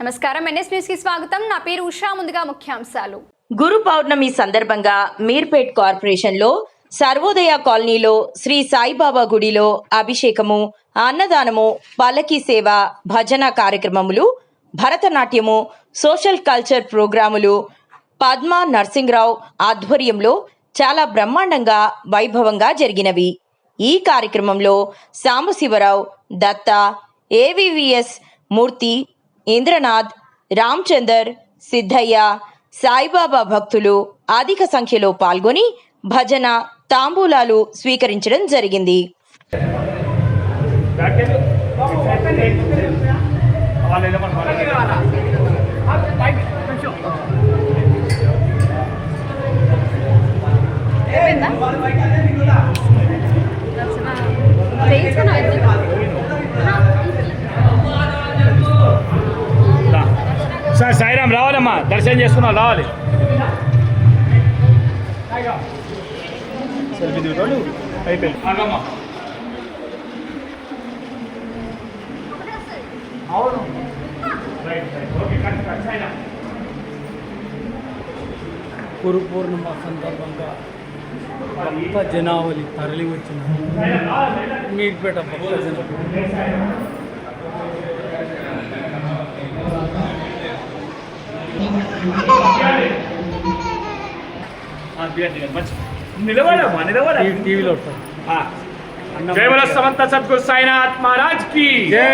నమస్కారం NS news కి స్వాగతం. నా పేరు ఉషా. ముందుగా ముఖ్యాంశాలు. గురు పౌర్ణమి సందర్భంగా మీర్పేట్ కార్పొరేషన్ లో సర్వోదయ కాలనీలో శ్రీ సాయిబాబా గుడిలో అభిషేకము, అన్నదానము, పల్లకి సేవ, భజన కార్యక్రమములు, భరతనాట్యము, సోషల్ కల్చర్ ప్రోగ్రాములు పద్మా నర్సింగ్రావు ఆధ్వర్యంలో చాలా బ్రహ్మాండంగా వైభవంగా జరిగినవి. ఈ కార్యక్రమంలో సాంబశివరావు, దత్త, ఏవివిఎస్ మూర్తి, ఇంద్రనాథ్, రామచందర్, సిద్ధయ్య, సాయిబాబా భక్తులు అధిక సంఖ్యలో పాల్గొని భజన, తాంబూలాలు స్వీకరించడం జరిగింది. సార్ సాయిరామ్ రావాలమ్మా, దర్శనం చేసుకున్నాం, రావాలి. అయిపోయింది. గురు పూర్ణిమ సందర్భంగా భక్త జనావళి తరలి వచ్చిన మీర్పేట భక్త జనం టీవీలో జై బోలో సమర్థ సద్గురు సాయినాథ్ మహారాజ్ కి జై.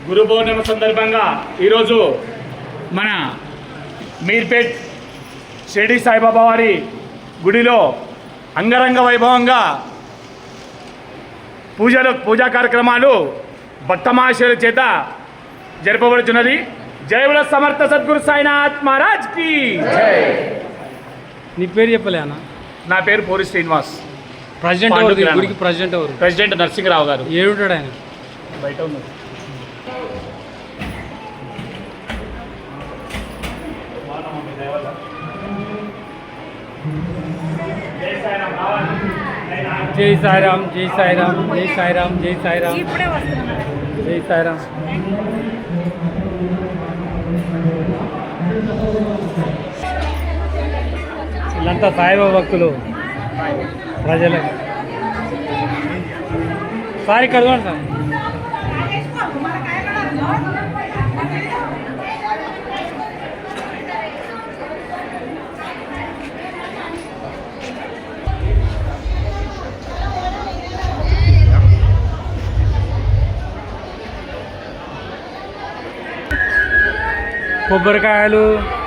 గురు పౌర్ణమి సందర్భంగా ఈరోజు మన మీర్పేట్ షిరిడి సాయిబాబా వారి గుడిలో అంగరంగ వైభవంగా పూజా కార్యక్రమాలు భక్త మహాశయుల చేత జరపబడుతున్నది. జై బోలో సమర్థ సద్గురు సాయినాథ్ మహారాజ్ కి జై. నీ పేరు చెప్పలే అన్న? నా పేరు పూరి శ్రీనివాస్. ప్రెసిడెంట్ ఎవరు? గుడికి ప్రెసిడెంట్ ఎవరు? ప్రెసిడెంట్ నరసింహరావు గారు. ఏడుంటాడు ఆయన? బయట ఉన్నారు. జై సాయిరామ్, జై సాయిరామ్, జై సాయిరామ్, జై సాయిరామ్, జై సాయిరామ్. వీళ్ళంతా సాయిబాబా భక్తులు ప్రజలకు. సార్ ఇక్కడ చూడండి సార్. కొబ్బరికాయలు,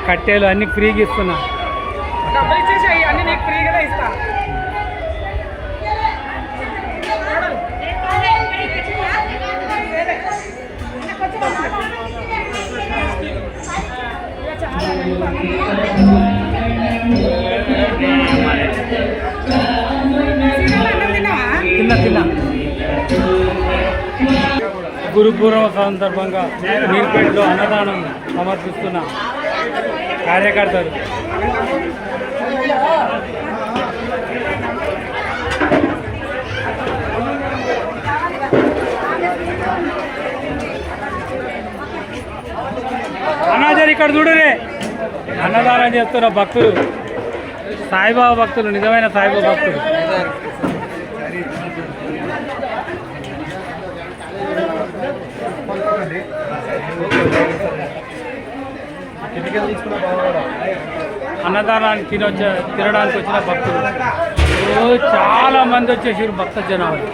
కట్టెలు అన్నీ ఫ్రీగా ఇస్తున్నా. డబ్బులు ఇచ్చేసి అన్ని నీకు ఫ్రీగానే ఇస్తా. తిన్నా. గురు పూర్ణిమ సందర్భంగా మీర్పేటలో అన్నదానం సమర్పిస్తున్న కార్యకర్తలు అనాజర్ ఇక్కడ చూడరే. అన్నదానం చేస్తున్న భక్తులు సాయిబాబా భక్తులు, నిజమైన సాయిబాబా భక్తులు. అన్నదానాన్ని తినడానికి వచ్చిన భక్తులు చాలా మంది వచ్చేసారు. భక్త జనాలు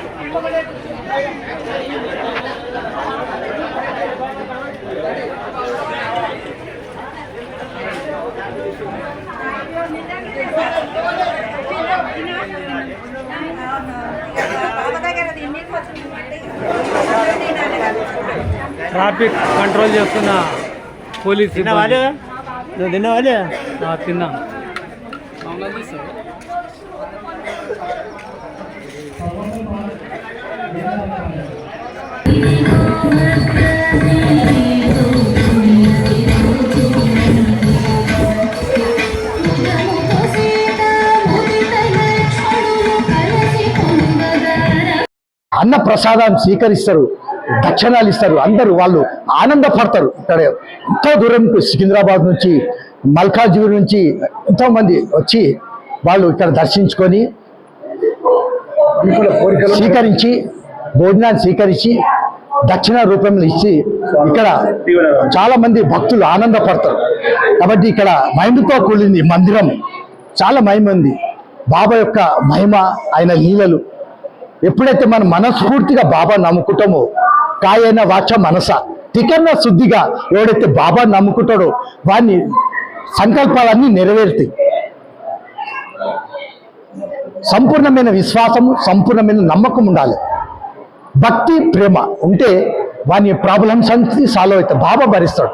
ట్రాఫిక్ కంట్రోల్ చేస్తున్న పోలీస్ సిబ్బంది. తిన్నా. అన్న ప్రసాదాన్ని స్వీకరిస్తారు, దక్షిణాలు ఇస్తారు, అందరూ వాళ్ళు ఆనందపడతారు. ఇక్కడ ఎంతో దూరం సికింద్రాబాద్ నుంచి, మల్కాజ్గిరి నుంచి ఎంతోమంది వచ్చి వాళ్ళు ఇక్కడ దర్శించుకొని స్వీకరించి భోజనాన్ని స్వీకరించి దక్షిణ రూపంలో ఇచ్చి ఇక్కడ చాలా మంది భక్తులు ఆనందపడతారు. కాబట్టి ఇక్కడ మహిమతో కూడింది మందిరం, చాలా మహిమ ఉంది. బాబా యొక్క మహిమ, ఆయన లీలలు. ఎప్పుడైతే మనం మనస్ఫూర్తిగా బాబా నమ్ముకుంటామో, కాయన వాచ మనస తికన్న శుద్ధిగా ఎవడైతే బాబా నమ్ముకుంటాడో వాని సంకల్పాలన్నీ నెరవేరుతాయి. సంపూర్ణమైన విశ్వాసము, సంపూర్ణమైన నమ్మకం ఉండాలి. భక్తి ప్రేమ ఉంటే వాని ప్రాబ్లమ్స్ అన్ని సాల్వ్ అవుతాయి. బాబా భరిస్తాడు.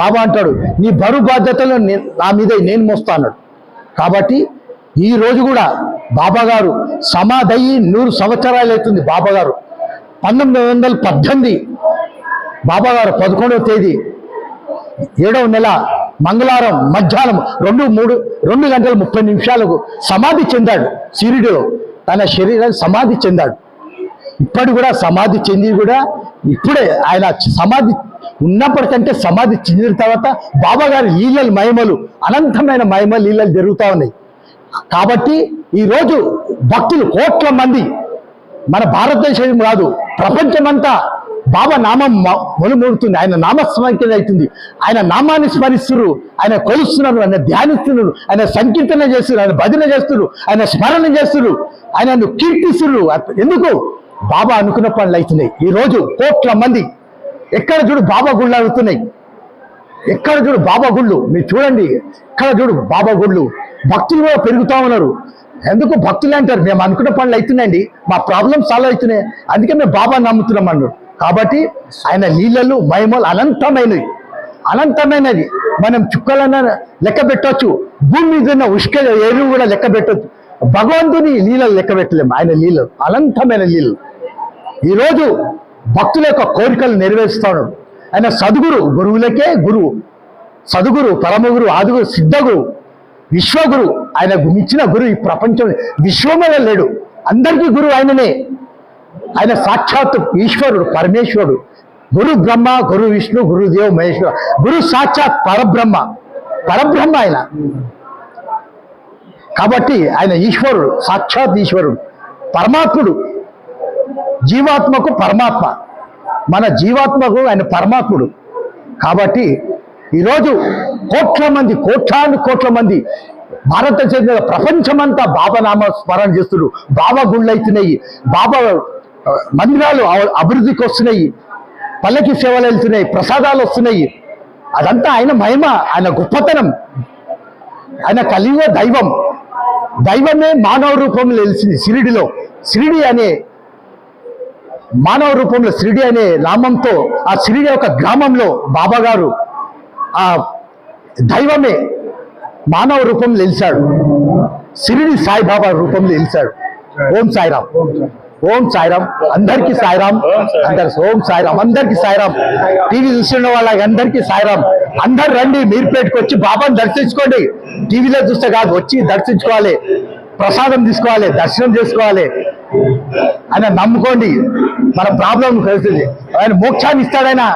బాబా అంటాడు, నీ బరువు బాధ్యతలు నా మీద నేను మోస్తా అన్నాడు. కాబట్టి ఈ రోజు కూడా బాబా గారు సమాధి 100 సంవత్సరాలు అవుతుంది. బాబా గారు 1918 బాబా గారు 11వ తేదీ 7వ నెల మంగళవారం మధ్యాహ్నం 2:30 సమాధి చెందాడు. షిరిడిలో తన శరీరాన్ని సమాధి చెందాడు. ఇప్పటి కూడా సమాధి చెంది కూడా ఇప్పుడే ఆయన సమాధి ఉన్నప్పటికంటే సమాధి చెందిన తర్వాత బాబా గారి లీలలు మహిమలు, అనంతమైన మహిమ లీలలు జరుగుతూ ఉన్నాయి. కాబట్టి ఈరోజు భక్తులు కోట్ల మంది, మన భారతదేశం కాదు ప్రపంచమంతా బాబా నామం మొలుమూడుతుంది. ఆయన నామస్మరణ అవుతుంది. ఆయన నామాన్ని స్మరిస్తున్నారు, ఆయన కొలుస్తున్నారు, ఆయన ధ్యానిస్తున్నారు, ఆయన సంకీర్తన చేస్తున్నారు, ఆయన భజన చేస్తున్నారు, ఆయన స్మరణ చేస్తున్నారు, ఆయనను కీర్తిస్తున్నారు. ఎందుకు? బాబా అనుకున్న పనులు అవుతున్నాయి. ఈరోజు కోట్ల మంది ఎక్కడ చూడు బాబా గుళ్ళు అవుతున్నాయి. ఎక్కడ చూడు బాబా గుళ్ళు, మీరు చూడండి, ఎక్కడ చూడు బాబా గుళ్ళు. భక్తులు కూడా పెరుగుతూ ఉన్నారు. ఎందుకు భక్తులు అంటారు, మేము అనుకున్న పనులు అవుతున్నాయండి, మా ప్రాబ్లమ్స్ సాల్వ్ అవుతున్నాయి, అందుకే మేము బాబా నమ్ముతున్నాం అన్నారు. కాబట్టి ఆయన లీలలు మహిమలు అనంతమైనది, అనంతమైనది. మనం చుక్కలన్న లెక్క పెట్టవచ్చు, భూమి మీద ఉన్న ఉష్క ఏరు కూడా లెక్క పెట్టవచ్చు. భగవంతుని లీలలు లెక్క పెట్టలేము. ఆయన లీలలు అనంతమైన లీలలు. ఈరోజు భక్తుల యొక్క కోరికలు నెరవేరుస్తాడు. ఆయన సద్గురు, గురువులకే గురువు, సద్గురు, పరమగురు, ఆదిగురు, సిద్ధగురు, విశ్వగురు. ఆయనకు మించిన గురు ఈ ప్రపంచం విశ్వమే లేడు. అందరికీ గురువు ఆయననే. ఆయన సాక్షాత్ ఈశ్వరుడు, పరమేశ్వరుడు. గురు బ్రహ్మ, గురు విష్ణు, గురుదేవ్ మహేశ్వర. గురు సాక్షాత్ పరబ్రహ్మ, పరబ్రహ్మ ఆయన. కాబట్టి ఆయన ఈశ్వరుడు, సాక్షాత్ ఈశ్వరుడు, పరమాత్ముడు. జీవాత్మకు పరమాత్మ, మన జీవాత్మకు ఆయన పరమాత్ముడు. కాబట్టి ఈరోజు కోట్ల మంది, కోట్ల మంది భారతదేశంలో ప్రపంచమంతా బాబా నామ స్మరణ చేస్తున్నారు. బాబా గుళ్ళు అవుతున్నాయి, బాబా మందిరాలు అభివృద్ధికి వస్తున్నాయి, పల్లకి సేవలు వెళ్తున్నాయి, ప్రసాదాలు వస్తున్నాయి. అదంతా ఆయన మహిమ, ఆయన గొప్పతనం. ఆయన కలియుగ దైవం. దైవమే మానవ రూపంలో వెలిసింది షిరిడిలో. షిరిడి అనే మానవ రూపంలో, షిరిడి అనే నామంతో ఆ షిరిడి యొక్క గ్రామంలో బాబా గారు ఆ దైవమే మానవ రూపంలో వెలిశాడు. షిరిడి సాయిబాబా రూపంలో వెలిశాడు. ఓం సాయిరామ్, ఓం సాయిరామ్. అందరికీ సాయిరామ్, ఓం సాయిరామ్, అందరికీ సాయిరామ్. టీవీ చూస్తున్న వాళ్ళకి అందరికీ సాయిరామ్. అందరు రండి, మీర్పేటకు వచ్చి బాబాను దర్శించుకోండి. టీవీలో చూస్తే కాదు, వచ్చి దర్శించుకోవాలి, ప్రసాదం తీసుకోవాలి, దర్శనం చేసుకోవాలి. ఆయన నమ్ముకోండి, మన ప్రాబ్లం కలుగుతుంది. ఆయన మోక్షాన్ని ఇస్తాడైనా,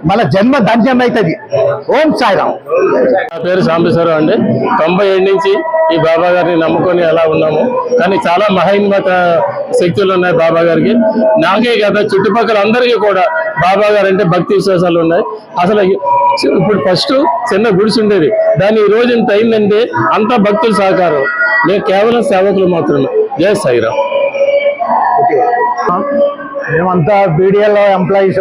మన జన్మ ధన్యం అవుతుంది. ఓం సాయిరామ్. నా పేరు సాంబేశ్వరరావు అండి. 97 నుంచి ఈ బాబా గారిని నమ్ముకొని అలా ఉన్నాము. కానీ చాలా మహిమత శక్తులు ఉన్నాయి బాబా గారికి. నాకే కదా, చుట్టుపక్కల అందరికీ కూడా బాబా గారు అంటే భక్తి విశ్వాసాలు ఉన్నాయి. అసలు ఇప్పుడు ఫస్ట్ చిన్న గుడిసి ఉండేది, దాన్ని ఈ రోజు ఇంత అయిందంటే అంతా భక్తుల సహకారం. నేను కేవలం సేవకులు మాత్రమే. జై సాయిరామ్. మేమంతా బీడీఎల్ ఎంప్లాయీస్.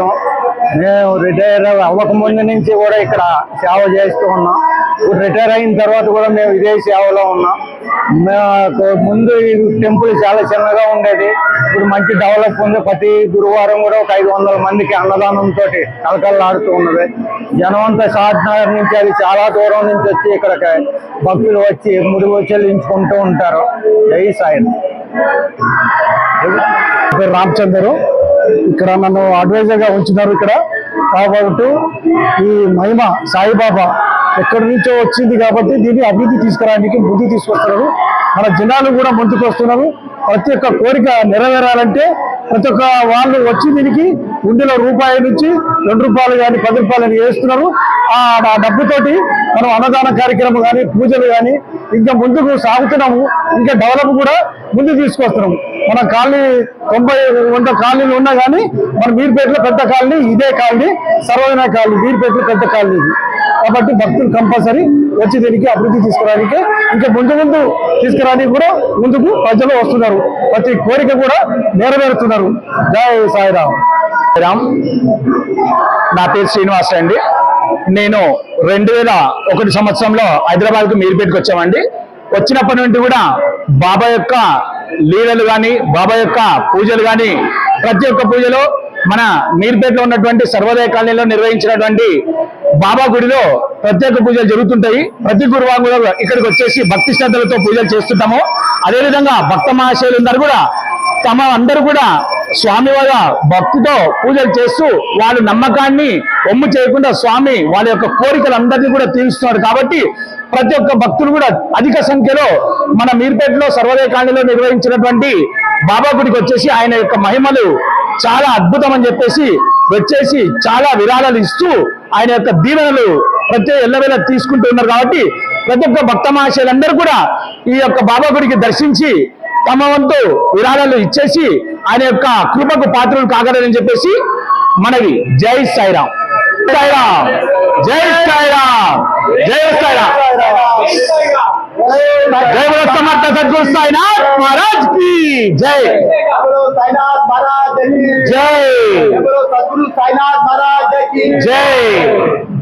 మేము రిటైర్ అవ్వకముందు నుంచి కూడా ఇక్కడ సేవ చేస్తూ ఉన్నాం. ఇప్పుడు రిటైర్ అయిన తర్వాత కూడా మేము ఇదే సేవలో ఉన్నాం. మేము ముందు ఈ టెంపుల్ చాలా చిన్నగా ఉండేది, ఇప్పుడు మంచి డెవలప్ ఉంది. ప్రతి గురువారం కూడా ఒక 500 మందికి అన్నదానంతో కలకల్లాడుతూ ఉన్నది. జనం అంతా షాద్నగర్ నుంచి, అది చాలా దూరం నుంచి వచ్చి ఇక్కడ భక్తులు వచ్చి ముడుగు చెల్లించుకుంటూ ఉంటారు. జై సాయి. పేరు రామచంద్రు. ఇక్కడ నన్ను అడ్వైజర్గా ఉంచున్నారు ఇక్కడ. కాబట్టి ఈ మహిమ సాయిబాబా ఎక్కడి నుంచో వచ్చింది కాబట్టి దీన్ని అభివృద్ధి తీసుకురావడానికి ముందుకు తీసుకొస్తున్నారు. మన జనాలు కూడా ముందుకు వస్తున్నారు. ప్రతి ఒక్క కోరిక నెరవేరాలంటే ప్రతి ఒక్క వాళ్ళు వచ్చి దీనికి ఉండిలో రూపాయి నుంచి ₹2 కానీ ₹10 అని వేస్తున్నారు. ఆ డబ్బుతోటి మనం అన్నదాన కార్యక్రమం కానీ పూజలు కానీ ఇంకా ముందుకు సాగుతున్నాము. ఇంకా డెవలప్ కూడా ముందు తీసుకొస్తున్నాము. మన కాలనీ 90-100 కాలనీలు ఉన్నా కానీ మన మీర్పేటలో పెద్ద కాలనీ ఇదే కాలనీ, సర్వోదయ కాలనీ, మీర్పేటలో పెద్ద కాలనీ ఇది. కాబట్టి భక్తులు కంపల్సరీ వచ్చి దీనికి అభివృద్ధి తీసుకురానికి ఇంకా ముందు తీసుకురానికి కూడా ముందుకు ప్రజలు వస్తున్నారు. ప్రతి కోరిక కూడా నెరవేరుతున్నారు. జై సాయిరామ్. నా పేరు శ్రీనివాస్ అండి. నేను 2001 సంవత్సరంలో హైదరాబాద్కు మీర్పేటకు వచ్చామండి. వచ్చినప్పటి నుండి కూడా బాబా యొక్క లీలలు కానీ బాబా యొక్క పూజలు కానీ ప్రతి ఒక్క పూజలో మన మీర్పేటలో ఉన్నటువంటి సర్వోదయ కాలనీలో నిర్వహించినటువంటి బాబా గుడిలో ప్రత్యేక పూజలు జరుగుతుంటాయి. ప్రతి గురువారం కూడా ఇక్కడికి వచ్చేసి భక్తి శ్రద్ధలతో పూజలు చేస్తుంటాము. అదేవిధంగా భక్త మహాశయులందరూ కూడా అందరూ కూడా స్వామి వాళ్ళ భక్తితో పూజలు చేస్తూ వాళ్ళ నమ్మకాన్ని ఒమ్ము చేయకుండా స్వామి వాళ్ళ యొక్క కోరికలందరినీ కూడా తీరుస్తున్నారు. కాబట్టి ప్రతి ఒక్క భక్తులు కూడా అధిక సంఖ్యలో మన మీర్పేటలో సర్వోదయ కాలనీలో నిర్వహించినటువంటి బాబా గుడికి వచ్చేసి ఆయన యొక్క మహిమలు చాలా అద్భుతం అని చెప్పేసి వచ్చేసి చాలా విరాళాలు ఇస్తూ ఆయన యొక్క దీవెనలు ప్రతి ఎల్లవేళ తీసుకుంటూ ఉన్నారు. కాబట్టి ప్రతి ఒక్క భక్త మహాశయులందరూ కూడా ఈ యొక్క బాబా గుడికి దర్శించి తమ వంతు విరాళాలు ఇచ్చేసి ఆయన యొక్క కృపకు పాత్రలు కాగలరని చెప్పేసి మనవి. జై సాయిరామ్. సాయిరామ్. జై సాయిరామ్. జై సాయిరామ్. జై బోలో సమర్థ సద్గురు సాయినాథ్ మహారాజ్ की జై. साईनाथ महाराज की జై. सद्गुरु साईनाथ महाराज की జై.